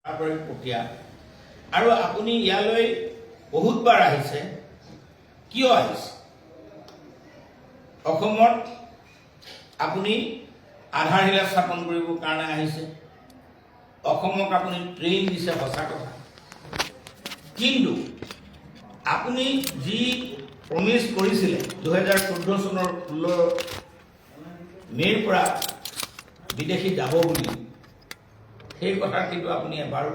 প্ৰক্ৰিয়া আৰু আপুনি ইয়ালৈ বহুতবাৰ আহিছে কিয় আহিছে অসমত আপুনি আধাৰশিলা স্থাপন কৰিবৰ কাৰণে আহিছে অসমক আপুনি ট্ৰেইন দিছে সঁচা কথা কিন্তু আপুনি যি প্ৰমিছ কৰিছিলে 2014 চনৰ 16 মে'ৰ পৰা বিদেশী যাব বুলি সেই কথা কিন্তু আপুনি এবাৰো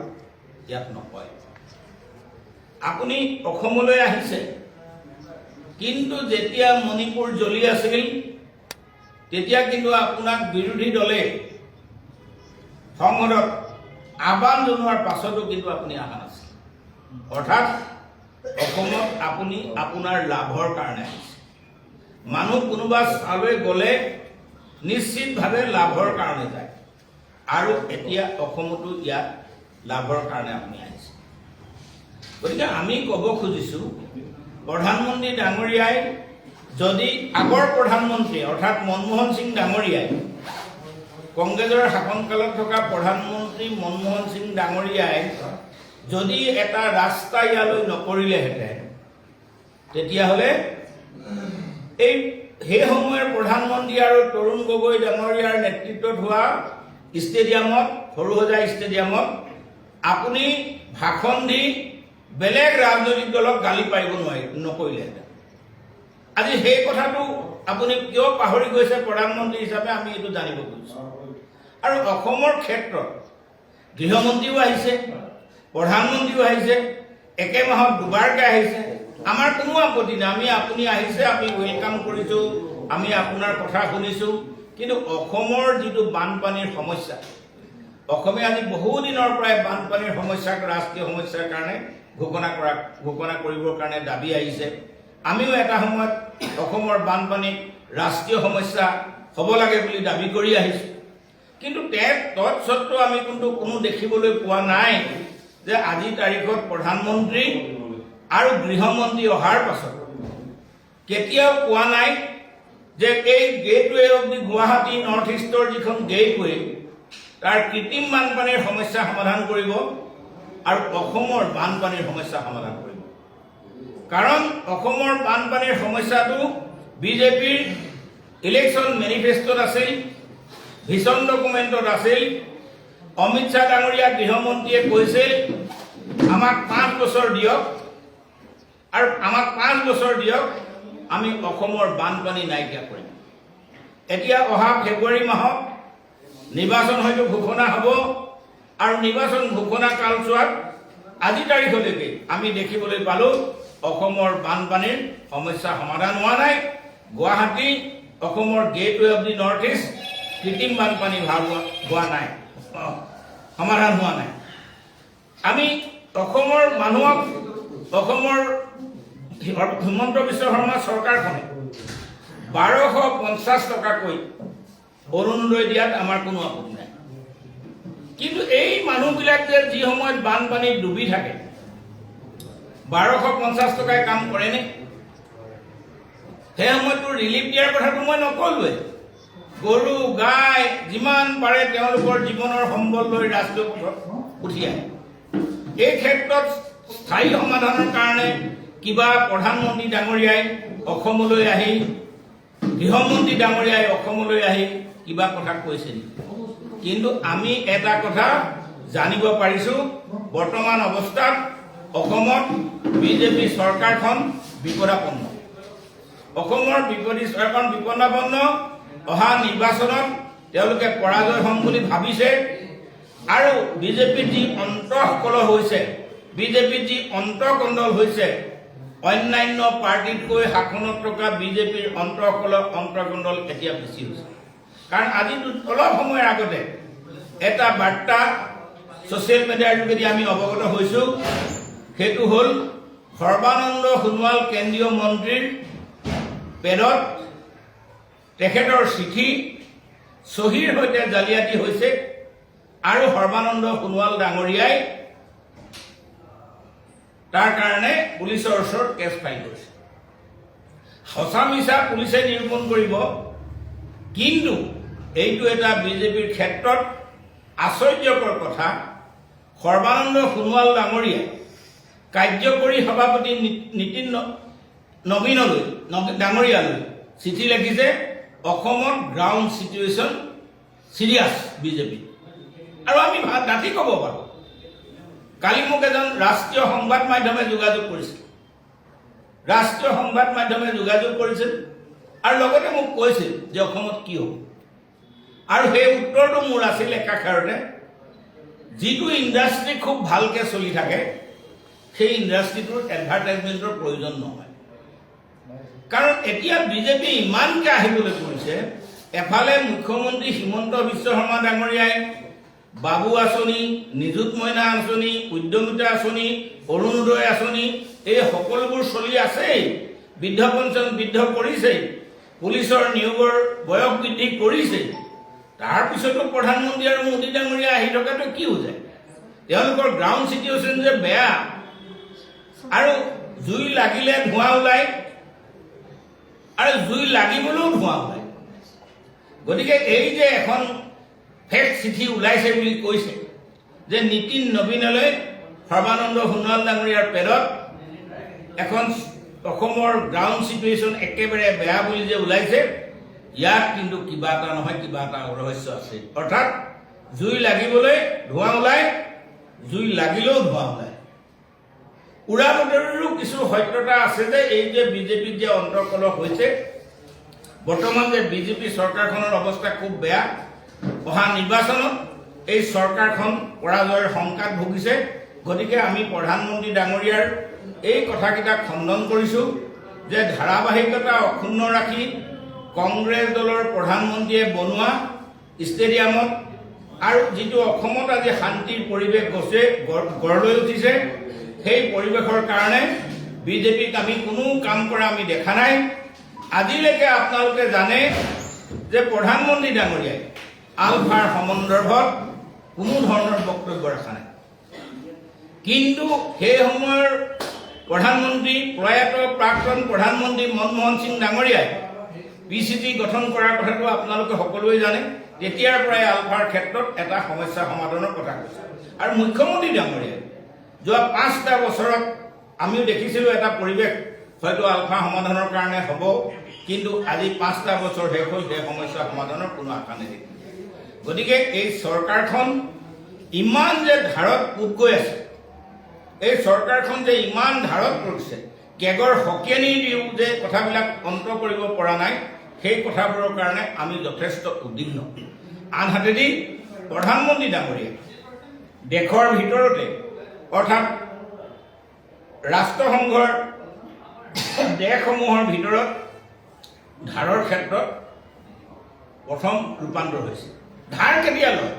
ইয়াত নকয় আপুনি অসমলৈ আহিছে কিন্তু যেতিয়া মণিপুৰ জ্বলি আছিল তেতিয়া কিন্তু আপোনাক বিৰোধী দলে সংসদত আহ্বান জনোৱাৰ পাছতো কিন্তু আপুনি অহা নাছিল অৰ্থাৎ অসমত আপুনি আপোনাৰ লাভৰ কাৰণে আহিছে মানুহ কোনোবা চালৈ গ'লে নিশ্চিতভাৱে লাভৰ কাৰণে যায় আৰু এতিয়া অসমতো ইয়াত লাভৰ কাৰণে আপুনি আহিছে গতিকে আমি ক'ব খুজিছোঁ প্ৰধানমন্ত্ৰী ডাঙৰীয়াই যদি আগৰ প্ৰধানমন্ত্ৰী অৰ্থাৎ মনমোহন সিং ডাঙৰীয়াই কংগ্ৰেছৰ শাসনকালত থকা প্ৰধানমন্ত্ৰী মনমোহন সিং ডাঙৰীয়াই যদি এটা ৰাস্তা ইয়ালৈ নকৰিলেহেঁতেন তেতিয়াহ'লে সেই সময়ৰ প্ৰধানমন্ত্ৰী আৰু তৰুণ গগৈ ডাঙৰীয়াৰ নেতৃত্বত হোৱা ষ্টেডিয়ামত সৰুসজাই ষ্টেডিয়ামত আপুনি ভাষণ দি বেলেগ ৰাজনৈতিক দলক গালি পাৰিব নকৰিলেহেঁতেন আজি সেই কথাটো আপুনি কিয় পাহৰি গৈছে প্ৰধানমন্ত্ৰী হিচাপে আমি এইটো জানিব খুজিছোঁ আৰু অসমৰ ক্ষেত্ৰত গৃহমন্ত্ৰীও আহিছে প্ৰধানমন্ত্ৰীও আহিছে একে মাহত দুবাৰকৈ আহিছে আমাৰ কোনো আপত্তি নাই আমি আপুনি আহিছে আমি ৱেলকাম কৰিছোঁ আমি আপোনাৰ কথা শুনিছোঁ কিন্তু অসমৰ যিটো বানপানীৰ সমস্যা অসমে আজি বহুদিনৰ পৰাই বানপানীৰ সমস্যাক ৰাষ্ট্ৰীয় সমস্যাৰ কাৰণে ঘোষণা কৰিবৰ কাৰণে দাবী আহিছে আমিও এটা সময়ত অসমৰ বানপানীক ৰাষ্ট্ৰীয় সমস্যা হ'ব লাগে বুলি দাবী কৰি আহিছোঁ কিন্তু তৎসত্ত্বেও আমি কিন্তু কোনো দেখিবলৈ পোৱা নাই যে আজি তাৰিখত প্ৰধানমন্ত্ৰী আৰু গৃহমন্ত্ৰী অহাৰ পাছত কেতিয়াও কোৱা নাই যে এই gateway of the Guwahati north ইষ্টৰ যিখন গেটৱে তাৰ কৃত্ৰিম বানপানীৰ সমস্যা সমাধান কৰিব আৰু অসমৰ বানপানীৰ সমস্যা সমাধান কৰিব কাৰণ অসমৰ বানপানীৰ সমস্যাটো বিজেপিৰ ইলেকশ্যন মেনিফেষ্টত আছিল ভিছন ডকুমেণ্টত আছিল অমিত শ্বাহ ডাঙৰীয়া গৃহমন্ত্ৰীয়ে কৈছিল আমাক 5 বছৰ দিয়ক আৰু আমাক 5 বছৰ দিয়ক আমি অসমৰ বানপানী নাইকিয়া কৰিম এতিয়া অহা ফেব্ৰুৱাৰী মাহত নিৰ্বাচন হয়তো ঘোষণা হ'ব আৰু নিৰ্বাচন ঘোষণা কালছোৱাত আজি তাৰিখলৈকে আমি দেখিবলৈ পালোঁ অসমৰ বানপানীৰ সমস্যা সমাধান হোৱা নাই গুৱাহাটী অসমৰ gateway of the north east কৃত্ৰিম বানপানী ভাল হোৱা নাই সমাধান হোৱা নাই আমি অসমৰ মানুহক অসমৰ হিমন্ত বিশ্ব শৰ্মা চৰকাৰখনে 1250 টকাকৈ অৰুণোদয় দিয়াত আমাৰ কোনো আপত্তি নাই কিন্তু এই মানুহবিলাক যে যি সময়ত বানপানীত ডুবি থাকে 1250 টকাই কাম কৰেনে সেই সময়তো ৰিলিফ দিয়াৰ কথাটো মই নকলোৱে গৰু গাই যিমান পাৰে তেওঁলোকৰ জীৱনৰ সম্বল লৈ ৰাষ্ট্ৰীয় পথত উঠি আহে এই ক্ষেত্ৰত স্থায়ী সমাধানৰ কাৰণে কিবা প্ৰধানমন্ত্ৰী ডাঙৰীয়াই অসমলৈ আহি গৃহমন্ত্ৰী ডাঙৰীয়াই অসমলৈ আহি কিবা কথা কৈছে নেকি কিন্তু আমি এটা কথা জানিব পাৰিছোঁ বৰ্তমান অৱস্থাত অসমত বিজেপি চৰকাৰখন বিপদাপন্ন অসমৰ চৰকাৰখন বিপদাপন্ন অহা নিৰ্বাচনত তেওঁলোকে পৰাজয় হ'ম বুলি ভাবিছে আৰু বিজেপিৰ যি অন্তঃকলহ হৈছে বিজেপিৰ যি অন্তঃকণ্ডল হৈছে অন্যান্য পাৰ্টিতকৈ শাসনত থকা বিজেপিৰ অন্তঃকণ্ডল এতিয়া বেছি হৈছে কাৰণ আজি অলপ সময়ৰ আগতে এটা বাৰ্তা ছ'চিয়েল মিডিয়াৰ যোগেদি আমি অৱগত হৈছোঁ সেইটো হ'ল সৰ্বানন্দ সোণোৱাল কেন্দ্ৰীয় মন্ত্ৰীৰ পেডত তেখেতৰ চিঠি চহীৰ সৈতে জালিয়াতি হৈছে আৰু সৰ্বানন্দ সোণোৱাল ডাঙৰীয়াই তাৰ কাৰণে পুলিচৰ ওচৰত কেছ ফাইল কৰিছে সঁচা মিছা পুলিচে নিৰূপণ কৰিব কিন্তু এইটো এটা বিজেপিৰ ক্ষেত্ৰত আশ্চৰ্যকৰ কথা সৰ্বানন্দ সোণোৱাল ডাঙৰীয়াই কাৰ্যকৰী সভাপতি নীতিন নবীনলৈ ডাঙৰীয়ালৈ চিঠি লিখিছে অসমত গ্ৰাউণ্ড চিটুৱেশ্যন চিৰিয়াছ বিজেপি। আৰু আমি ডাঠি ক'ব পাৰোঁ, কালি মোক এজন ৰাষ্ট্ৰীয় সংবাদ মাধ্যমে যোগাযোগ কৰিছিল, আৰু লগতে মোক কৈছিল যে অসমত কি হ'ব। আৰু সেই উত্তৰটো মোৰ আছিল একাষাৰতে, যিটো ইণ্ডাষ্ট্ৰি খুব ভালকৈ চলি থাকে সেই ইণ্ডাষ্ট্ৰিটোৰ এডভাৰটাইজমেণ্টৰ প্ৰয়োজন নহয়। কাৰণ এতিয়া বিজেপি ইমানকৈ আহিবলৈ কৰিছে, এফালে মুখ্যমন্ত্ৰী হিমন্ত বিশ্ব শৰ্মা ডাঙৰীয়াই বাবু আঁচনি, নিযুত মইনা আঁচনি, উদ্যমিতা আঁচনি, অৰুণোদয় আঁচনি এই সকলোবোৰ চলি আছেই, বৃদ্ধ পেঞ্চন বৃদ্ধ কৰিছেই, পুলিচৰ নিয়োগৰ বয়স বৃদ্ধি কৰিছেই। তাৰপিছতো প্ৰধানমন্ত্ৰী আৰু মোদী ডাঙৰীয়া আহি থকাটো কি বুজায়? তেওঁলোকৰ গ্ৰাউণ্ড চিটুৱেশ্যন যে বেয়া, আৰু জুই লাগিলে ধোঁৱা ওলায় আৰু জুই লাগিবলৈও ধোঁৱা ওলায়। গতিকে এই যে এখন ফেক চিঠি ওলাইছে বুলি কৈছে যে নীতিন নবীনলৈ সৰ্বানন্দ সোণোৱাল ডাঙৰীয়াৰ পেডত এখন অসমৰ গ্ৰাউণ্ড চিটুৱেশ্যন একেবাৰে বেয়া বুলি যে ওলাইছে, ইয়াত কিন্তু কিবা এটা নহয় কিবা এটা ৰহস্য আছে। অৰ্থাৎ জুই লাগিবলৈ ধোঁৱা ওলায়, জুই লাগিলেও ধোঁৱা ওলায়। উৰা বতৰিৰো কিছু সত্যতা আছে যে এই যে বিজেপিত যে অন্তৰ্কলহ হৈছে, বৰ্তমান যে বিজেপি চৰকাৰখনৰ অৱস্থা খুব বেয়া, অহা নিৰ্বাচনত এই চৰকাৰখন পৰাজয়ৰ শংকাত ভুগিছে। গতিকে আমি প্ৰধানমন্ত্ৰী ডাঙৰীয়াৰ এই কথাকেইটা খণ্ডন কৰিছোঁ যে ধাৰাবাহিকতা অক্ষুণ্ণ ৰাখি কংগ্ৰেছ দলৰ প্ৰধানমন্ত্ৰীয়ে বনোৱা ষ্টেডিয়ামত আৰু যিটো অসমত আজি শান্তিৰ পৰিৱেশ গঢ় লৈ উঠিছে, সেই পৰিৱেশৰ কাৰণে বিজেপিক আমি কোনো কাম কৰা আমি দেখা নাই। আজিলৈকে আপোনালোকে জানে যে প্ৰধানমন্ত্ৰী ডাঙৰীয়াই আলফাৰ সন্দৰ্ভত কোনো ধৰণৰ বক্তব্য ৰখা নাই। কিন্তু সেই সময়ৰ প্ৰধানমন্ত্ৰী প্ৰয়াত প্ৰাক্তন প্ৰধানমন্ত্ৰী মনমোহন সিং ডাঙৰীয়াই PCC গঠন কৰাৰ কথাটো আপোনালোকে সকলোৱে জানে। তেতিয়াৰ পৰাই আলফাৰ ক্ষেত্ৰত এটা সমস্যা সমাধানৰ কথা কৈছে। আৰু মুখ্যমন্ত্ৰী ডাঙৰীয়াই যোৱা 5টা বছৰত আমিও দেখিছিলোঁ এটা পৰিৱেশ হয়তো আলফা সমাধানৰ কাৰণে হ'ব, কিন্তু আজি 5টা বছৰ শেষ হৈ সেই সমস্যা সমাধানৰ কোনো আশা নেদেখি। গতিকে এই চৰকাৰখন ইমান যে ধাৰত পোত গৈ আছে, এই চৰকাৰখন যে ইমান ধাৰত পৰিছে, কেগৰ হকিয়ানি দিও যে কথাবিলাক অন্ত কৰিব পৰা নাই, সেই কথাবোৰৰ কাৰণে আমি যথেষ্ট উদ্বিগ্ন। আনহাতেদি প্ৰধানমন্ত্ৰী ডাঙৰীয়াই দেশৰ ভিতৰতে অৰ্থাৎ ৰাষ্ট্ৰসংঘৰ দেশসমূহৰ ভিতৰত ধাৰৰ ক্ষেত্ৰত প্ৰথম ৰূপান্তৰ হৈছে। ধাৰ কেতিয়া লয়?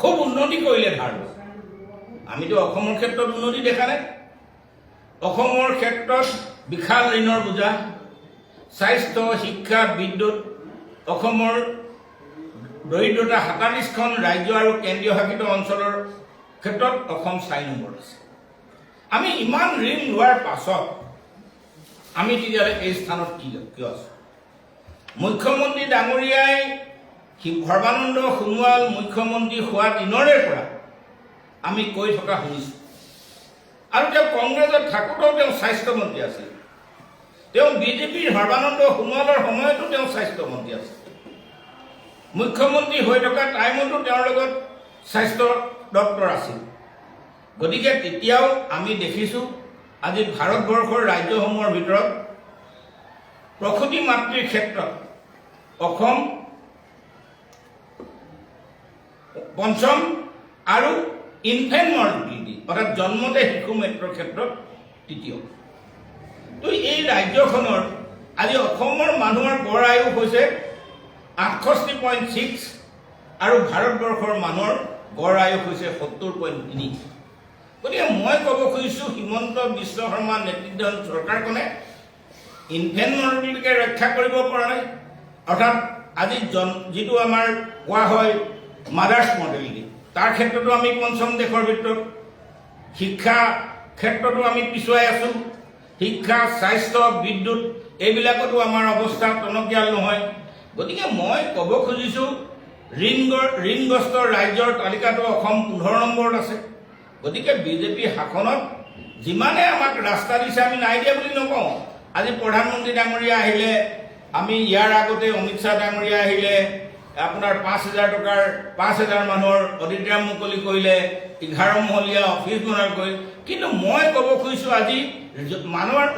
খুব উন্নতি কৰিলে ধাৰ লয়। আমিতো অসমৰ ক্ষেত্ৰত উন্নতি দেখা নাই। অসমৰ ক্ষেত্ৰত বিশাল ঋণৰ বোজা, স্বাস্থ্য, শিক্ষা, বিদ্যুৎ, অসমৰ দৰিদ্ৰতা 47খন ৰাজ্য আৰু কেন্দ্ৰীয় শাসিত অঞ্চলৰ ক্ষেত্ৰত অসম 4 নম্বৰ আছে। আমি ইমান ঋণ লোৱাৰ পাছত আমি তেতিয়াহ'লে এই স্থানত কিয় আছোঁ? মুখ্যমন্ত্ৰী ডাঙৰীয়াই সৰ্বানন্দ সোণোৱাল মুখ্যমন্ত্ৰী হোৱা দিনৰে পৰা আমি কৈ থকা শুনিছোঁ। আৰু তেওঁ কংগ্ৰেছত থাকোঁতেও তেওঁ স্বাস্থ্যমন্ত্ৰী আছিল। তেওঁ বিজেপিৰ সৰ্বানন্দ সোণোৱালৰ সময়তো তেওঁ স্বাস্থ্যমন্ত্ৰী আছিল। মুখ্যমন্ত্ৰী হৈ থকা টাইমতো তেওঁৰ লগত স্বাস্থ্য দপ্তৰ আছিল। গতিকে তেতিয়াও আমি দেখিছোঁ আজি ভাৰতবৰ্ষৰ ৰাজ্যসমূহৰ ভিতৰত প্ৰসূতি মাতৃৰ ক্ষেত্ৰত অসম 5ম আৰু ইনফেণ্ট মৰ্টিলিটি অৰ্থাৎ জন্মতে শিশু মৃত্যুৰ ক্ষেত্ৰত 3য়। তো এই ৰাজ্যখনৰ আজি অসমৰ মানুহৰ গড় আয়ুস হৈছে 68.6 আৰু ভাৰতবৰ্ষৰ মানুহৰ গড় আয়ুস হৈছে 70.3। গতিকে মই ক'ব খুজিছোঁ হিমন্ত বিশ্ব শৰ্মা নেতৃত্বাধীন চৰকাৰখনে ইনফেণ্ট মৰ্টিলিটিকে ৰক্ষা কৰিব পৰা নাই। অৰ্থাৎ আজি যিটো আমাৰ কোৱা হয় মাদাৰ্ছ মৰ্টিলিটি, তাৰ ক্ষেত্ৰতো আমি 5ম দেশৰ ভিতৰত। শিক্ষা ক্ষেত্ৰতো আমি পিছুৱাই আছোঁ। শিক্ষা, স্বাস্থ্য, বিদ্যুৎ এইবিলাকতো আমাৰ অৱস্থা টনকিয়াল নহয়। গতিকে মই ক'ব খুজিছোঁ ঋণগ্ৰস্ত ৰাজ্যৰ তালিকাটো অসম 15 নম্বৰত আছে। গতিকে বিজেপি শাসনত যিমানে আমাক ৰাস্তা দিছে আমি নাই দিয়া বুলি নকওঁ। আজি প্ৰধানমন্ত্ৰী ডাঙৰীয়া আহিলে, আমি ইয়াৰ আগতে অমিত শ্বাহ ডাঙৰীয়া আহিলে আপোনাৰ 5,000 টকাৰ 5,000 মানুহৰ অডিটৰিয়াম মুকলি কৰিলে, 11 মহলীয়া অফিচ বনাই কৰিলে। কিন্তু মই ক'ব খুজিছোঁ আজি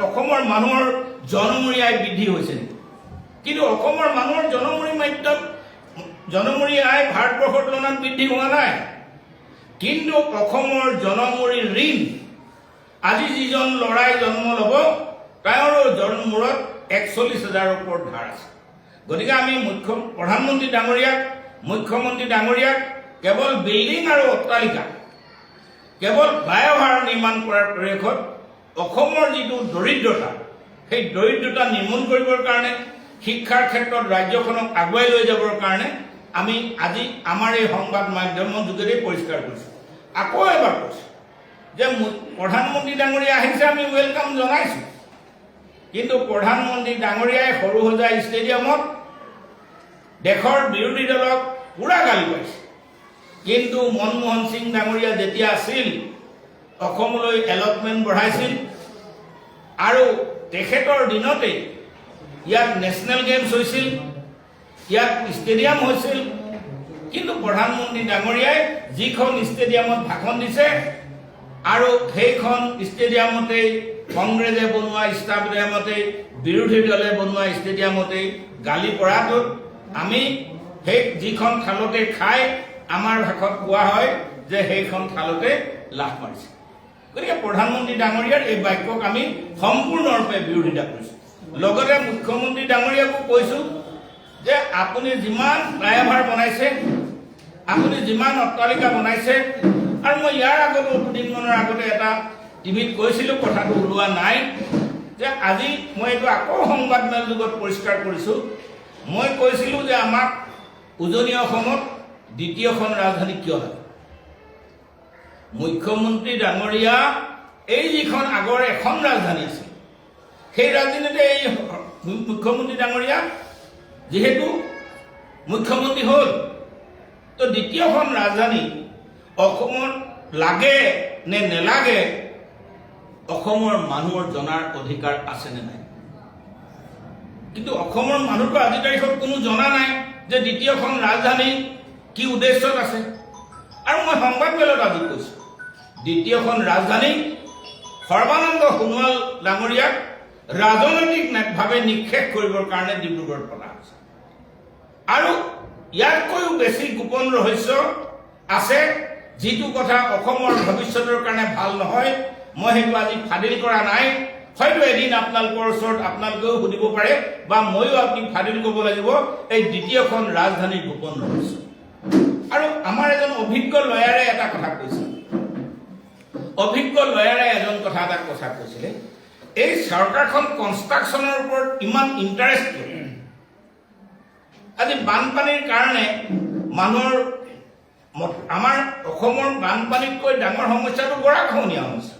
অসমৰ মানুহৰ জনমূৰি আয় বৃদ্ধি হৈছে নেকি? কিন্তু অসমৰ মানুহৰ জনমূৰি আয় ভাৰতবৰ্ষৰ তুলনাত বৃদ্ধি হোৱা নাই। কিন্তু অসমৰ জনমূৰি ঋণ, আজি যিজন ল'ৰাই জন্ম ল'ব তেওঁৰো জন্মমূৰত 41,000ৰ ওপৰত ধাৰ আছে। গতিকে আমি প্ৰধানমন্ত্ৰী ডাঙৰীয়াক, মুখ্যমন্ত্ৰী ডাঙৰীয়াক কেৱল বিল্ডিং আৰু অট্টালিকা, কেৱল ফ্লাইঅভাৰ নিৰ্মাণ কৰাৰ পৰিৱেশত অসমৰ যিটো দৰিদ্ৰতা, সেই দৰিদ্ৰতা নিৰ্মূল কৰিবৰ কাৰণে, শিক্ষাৰ ক্ষেত্ৰত ৰাজ্যখনক আগুৱাই লৈ যাবৰ কাৰণে আমি আজি আমাৰ এই সংবাদ মাধ্যমৰ যোগেদি পৰিষ্কাৰ কৰিছোঁ। আকৌ এবাৰ কৈছোঁ যে প্ৰধানমন্ত্ৰী ডাঙৰীয়া আহিছে, আমি ৱেলকাম জনাইছোঁ। কিন্তু প্ৰধানমন্ত্ৰী ডাঙৰীয়াই সৰুসজাই ষ্টেডিয়ামত দেশৰ বিৰোধী দলক পুৰা গালি পাইছে। কিন্তু মনমোহন সিং ডাঙৰীয়া যেতিয়া আছিল, অসমলৈ এলটমেণ্ট বঢ়াইছিল আৰু তেখেতৰ দিনতেই ইয়াত নেশ্যনেল গেমছ হৈছিল, ইয়াত ষ্টেডিয়াম হৈছিল। কিন্তু প্ৰধানমন্ত্ৰী ডাঙৰীয়াই যিখন ষ্টেডিয়ামত ভাষণ দিছে আৰু সেইখন ষ্টেডিয়ামতেই কংগ্ৰেছে বনোৱা ষ্টেডিয়ামতেই, বিৰোধী দলে বনোৱা ষ্টেডিয়ামতেই গালি পৰাটোত আমি সেই যিখন থালতে খাই আমাৰ ভাষাত কোৱা হয় যে সেইখন থালতে লাভ মাৰিছে। গতিকে প্ৰধানমন্ত্ৰী ডাঙৰীয়াৰ এই বাক্যক আমি সম্পূৰ্ণৰূপে বিৰোধিতা কৰিছোঁ। লগতে মুখ্যমন্ত্ৰী ডাঙৰীয়াকো কৈছোঁ যে আপুনি যিমান ফ্লাইঅভাৰ বনাইছে, আপুনি যিমান অট্টালিকা বনাইছে, আৰু মই ইয়াৰ আগতো দুদিনমানৰ আগতে এটা টিভিত কৈছিলোঁ, কথাটো ওলোৱা নাই, যে আজি মই এইটো আকৌ সংবাদ মেল যুগত পৰিষ্কাৰ কৰিছোঁ। মই কৈছিলোঁ যে আমাক উজনি অসমত দ্বিতীয়খন ৰাজধানী কিয় লাগে? মুখ্যমন্ত্ৰী ডাঙৰীয়া এই যিখন আগৰ এখন ৰাজধানী আছিল, সেই ৰাজধানীতে এই মুখ্যমন্ত্ৰী ডাঙৰীয়া যিহেতু মুখ্যমন্ত্ৰী হ'ল, তো দ্বিতীয়খন ৰাজধানী অসমত লাগে নে নেলাগে, অসমৰ মানুহৰ জনাৰ অধিকাৰ আছে নে নাই? কিন্তু অসমৰ মানুহটো আজিৰ তাৰিখত কোনো জনা নাই যে দ্বিতীয়খন ৰাজধানী কি উদ্দেশ্যত আছে। আৰু মই সংবাদ মেলত আজি কৈছোঁ, দ্বিতীয়খন ৰাজধানী সৰ্বানন্দ সোণোৱাল ডাঙৰীয়াক ৰাজনৈতিকভাৱে নিক্ষেপ কৰিবৰ কাৰণে ডিব্ৰুগড়ত পতা হৈছে। আৰু ইয়াতকৈও বেছি গোপন ৰহস্য আছে, যিটো কথা অসমৰ ভৱিষ্যতৰ কাৰণে ভাল নহয়। মই সেইটো আজি ফাদিল কৰা নাই, হয়তো এদিন আপোনালোকৰ ওচৰত আপোনালোকেও সুধিব পাৰে বা ময়ো আপুনি ফাদিল ক'ব লাগিব এই দ্বিতীয়খন ৰাজধানীৰ গোপন ৰহস্য। আৰু আমাৰ এজন অভিজ্ঞ লয়াৰে এটা কথা কৈছিল, কৈছিলে এই চৰকাৰখন কনষ্ট্ৰাকশ্যনৰ ওপৰত ইমান ইণ্টাৰেষ্ট। আজি বানপানীৰ কাৰণে মানুহৰ, আমাৰ অসমৰ বানপানীতকৈ ডাঙৰ সমস্যাটো গৰাখহনীয়া সমস্যা।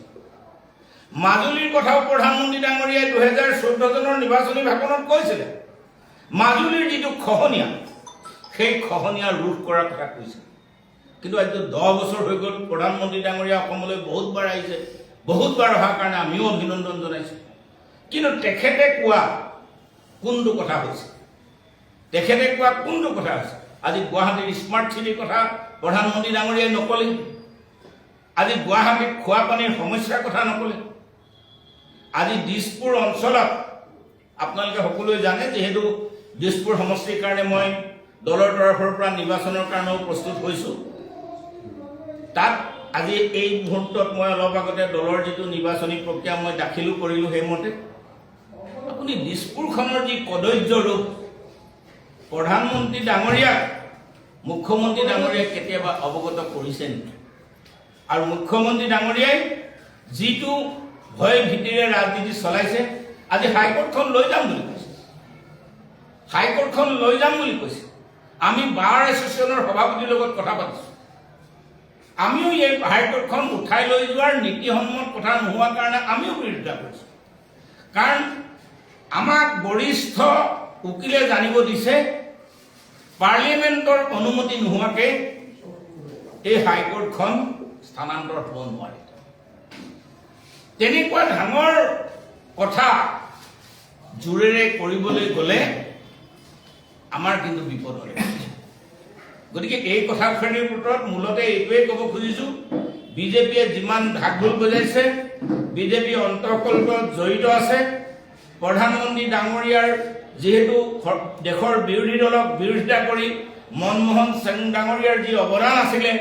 মাজুলীৰ কথাও প্ৰধানমন্ত্ৰী ডাঙৰীয়াই 2014 চনৰ নিৰ্বাচনী ভাষণত কৈছিলে, মাজুলীৰ যিটো খহনীয়া, সেই খহনীয়া ৰোধ কৰাৰ কথা কৈছিল। কিন্তু আজি 10 বছৰ হৈ গ'ল, প্ৰধানমন্ত্ৰী ডাঙৰীয়া অসমলৈ বহুতবাৰ আহিছে, বহুতবাৰ অহাৰ কাৰণে আমিও অভিনন্দন জনাইছোঁ। কিন্তু তেখেতে কোৱা কোনটো কথা হৈছে? আজি গুৱাহাটীৰ স্মাৰ্ট চিটিৰ কথা প্ৰধানমন্ত্ৰী ডাঙৰীয়াই নক'লে, আজি গুৱাহাটীত খোৱা পানীৰ সমস্যাৰ কথা নক'লে। আজি দিছপুৰ অঞ্চলত আপোনালোকে সকলোৱে জানে, যিহেতু দিছপুৰ সমষ্টিৰ কাৰণে মই দলৰ তৰফৰ পৰা নিৰ্বাচনৰ কাৰণেও প্ৰস্তুত হৈছোঁ। তাত আজি এই মুহূৰ্তত মই অলপ আগতে দলৰ যিটো নিৰ্বাচনী প্ৰক্ৰিয়া মই দাখিলো কৰিলোঁ, সেইমতে আপুনি দিছপুৰখনৰ যি কদৰ্য ৰূপ, প্ৰধানমন্ত্ৰী ডাঙৰীয়াক মুখ্যমন্ত্ৰী ডাঙৰীয়াই কেতিয়াবা অৱগত কৰিছে নেকি? আৰু মুখ্যমন্ত্ৰী ডাঙৰীয়াই যিটো ভয় ভীতিৰে ৰাজনীতি চলাইছে, আজি হাইকোৰ্টখন লৈ যাম বুলি কৈছে। আমি বাৰ এছ'চিয়েশ্যনৰ সভাপতিৰ লগত কথা পাতিছোঁ। আমিও এই হাইকোৰ্টখন উঠাই লৈ যোৱাৰ নীতিসন্মত কথা নোহোৱাৰ কাৰণে আমিও বিৰোধিতা কৰিছোঁ। কাৰণ আমাক বৰিষ্ঠ উকিলে জানিব দিছে পাৰ্লিমেণ্টৰ অনুমতি নোহোৱাকে এই হাইকোৰ্টখন স্থানান্তৰ হ'ব নোৱাৰে। তেনেকুৱা ডাঙৰ কথা জোৰেৰে কৰিবলৈ গ'লে আমাৰ কিন্তু বিপদ হয়। গতিকে এই কথাখিনিৰ ভিতৰত মূলতে এইটোৱে ক'ব খুজিছোঁ, বিজেপিয়ে যিমান ঢাকঢোল বজাইছে, বিজেপি অন্তঃকলহত জড়িত আছে। প্ৰধানমন্ত্ৰী ডাঙৰীয়াৰ যিহেতু দেশৰ বিৰোধী দলক বিৰোধিতা কৰি মনমোহন সিং ডাঙৰীয়াৰ যি অৱদান আছিলে,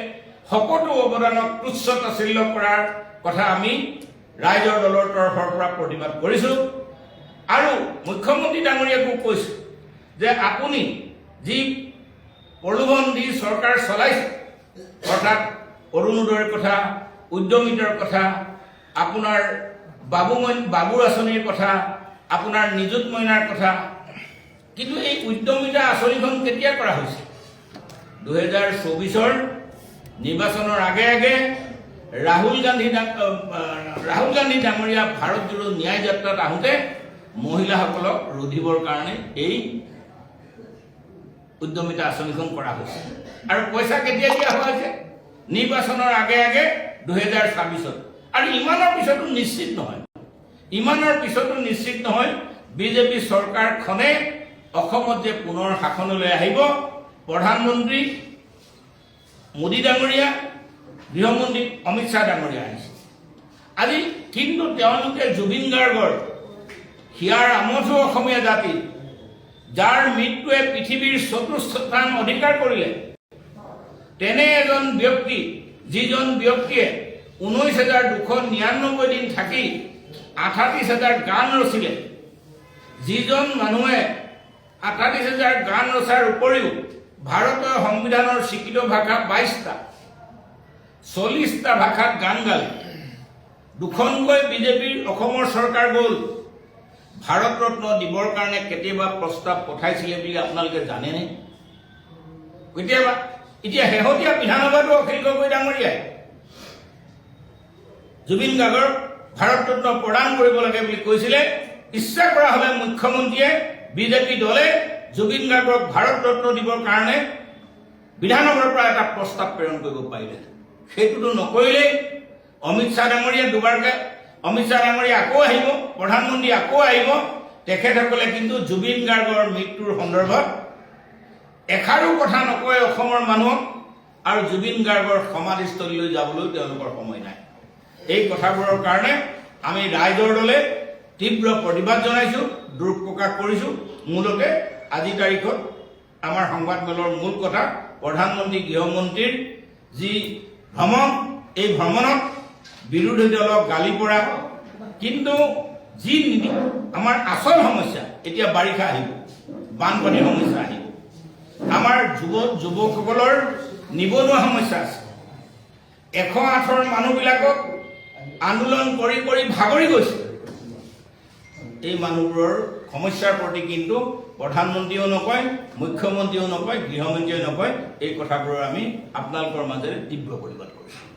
সকলো অৱদানক তুচ্ছ তাচ্ছিল্য কৰাৰ কথা আমি ৰাইজৰ দলৰ তৰফৰ পৰা প্ৰতিবাদ কৰিছোঁ। আৰু মুখ্যমন্ত্ৰী ডাঙৰীয়াকো কৈছোঁ যে আপুনি যি প্ৰলোভন দি চৰকাৰ চলাইছে, অৰ্থাৎ অৰুণোদয়ৰ কথা, উদ্যমিতাৰ কথা, আপোনাৰ বাবুৰ আঁচনিৰ কথা, আপোনাৰ নিযুত মইনাৰ কথা, কিন্তু এই উদ্যমিতা আঁচনিখন কেতিয়া কৰা হৈছে? 2024 নিৰ্বাচনৰ আগে আগে ৰাহুল গান্ধী ডাঙৰীয়া ভাৰত জোড়ো ন্যায় যাত্ৰাত আহোঁতে মহিলাসকলক ৰুধিবৰ কাৰণে এই উদ্যমিতা আঁচনিখন কৰা হৈছে। আৰু পইচা কেতিয়া দিয়া হোৱা হৈছে? নিৰ্বাচনৰ আগে আগে 2026। আৰু ইমানৰ পিছতো নিশ্চিত নহয় বিজেপি চৰকাৰখনে অসমত যে পুনৰ শাসনলৈ আহিব। প্ৰধানমন্ত্ৰী মোদী ডাঙৰীয়া, গৃহমন্ত্ৰী অমিত শ্বাহ ডাঙৰীয়া আহিছে আজি, কিন্তু তেওঁলোকে জুবিন গাৰ্গৰ হিয়াৰ আমঠু অসমীয়া জাতি, যাৰ মৃত্যুৱে পৃথিৱীৰ চতুৰ্থ স্থান অধিকাৰ কৰিলে, তেনে এজন ব্যক্তি, যিজন ব্যক্তিয়ে 19,299 দিন থাকি 38,000 গান ৰচিলে, যিজন মানুহে 38,000 গান ৰচাৰ উপৰিও ভাৰতীয় সংবিধানৰ স্বীকৃত ভাষা 22টা, 40টা ভাষাত গান গালে, দুখনকৈ বিজেপিৰ অসমৰ চৰকাৰ গ'ল। ভাৰত ৰত্ন দিবৰ কাৰণে কেতিয়াবা প্ৰস্তাৱ পঠাইছিলে বুলি আপোনালোকে জানেনে? কেতিয়াবা? এতিয়া শেহতীয়া বিধানসভাতো অখিল গগৈ ডাঙৰীয়াই জুবিন গাৰ্গক ভাৰত ৰত্ন প্ৰদান কৰিব লাগে বুলি কৈছিলে। ইচ্ছা কৰা হ'লে মুখ্যমন্ত্ৰীয়ে, বিজেপি দলে জুবিন গাৰ্গক ভাৰত ৰত্ন দিবৰ কাৰণে বিধানসভাৰ পৰা এটা প্ৰস্তাৱ প্ৰেৰণ কৰিব পাৰিলে। সেইটোতো নকৰিলেই। অমিত শ্বাহ ডাঙৰীয়া দুবাৰকৈ, অমিত শ্বাহ ডাঙৰীয়া আকৌ আহিব, প্ৰধানমন্ত্ৰী আকৌ আহিব। তেখেতসকলে কিন্তু জুবিন গাৰ্গৰ মৃত্যুৰ সন্দৰ্ভত এষাৰো কথা নকয় অসমৰ মানুহক, আৰু জুবিন গাৰ্গৰ সমাধিস্থলীলৈ যাবলৈ তেওঁলোকৰ সময় নাই। এই কথাবোৰৰ কাৰণে আমি ৰাইজৰ দলে তীব্ৰ প্ৰতিবাদ জনাইছোঁ, দুখ প্ৰকাশ কৰিছোঁ। মূলতে আজিৰ তাৰিখত আমাৰ সংবাদমেলৰ মূল কথা, প্ৰধানমন্ত্ৰী গৃহমন্ত্ৰীৰ যি ভ্ৰমণ, এই ভ্ৰমণত বিৰোধী দলক গালি পৰা, কিন্তু যি আমাৰ আচল সমস্যা, এতিয়া বাৰিষা আহিব, বানপানীৰ সমস্যা আহিব, আমাৰ যুৱকসকলৰ নিবনুৱা সমস্যা আছে। 108ৰ মানুহবিলাকক আন্দোলন কৰি কৰি ভাগৰি গৈছে। এই মানুহবোৰৰ সমস্যাৰ প্ৰতি কিন্তু প্ৰধানমন্ত্ৰীও নকয়, মুখ্যমন্ত্ৰীও নকয়, গৃহমন্ত্ৰীও নকয়। এই কথাবোৰৰ আমি আপোনালোকৰ মাজেৰে তীব্ৰ প্ৰতিবাদ কৰিছোঁ।